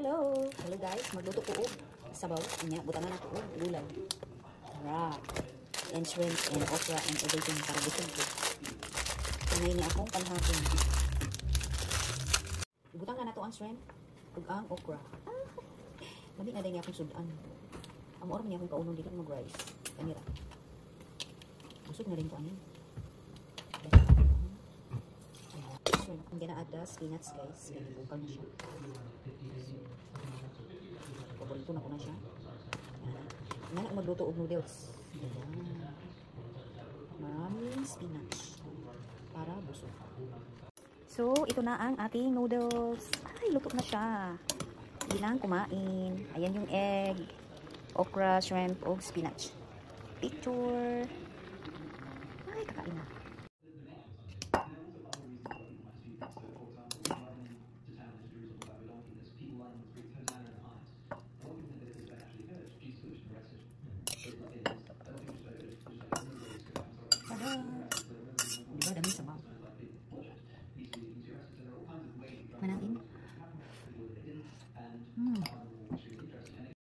Hello! Hello guys, magluto ko og sabaw. Kanya, butangan ako og gulay. Crab, and shrimp, and okra, and everything para busog ko. Kamay ni akong panghapon. Ibutang na nato ang shrimp ug ang okra. Labi na din akong sudan. Ang oras niya akong kaunon dito mag-rice. Kanira. Busog na rin ko anin. So, ang gina-add spinach guys. Bukal na siya. Paborito na ko na siya. Yan ang magluto og noodles. Ayan. Maraming spinach. Para busog. So, ito na ang ating noodles. Ay, luto na siya. Bilang kumain. Ayan yung egg, okra, shrimp, o spinach. Picture. Ay, kakain na. Tada! Diba, dami sabaw. Manangin.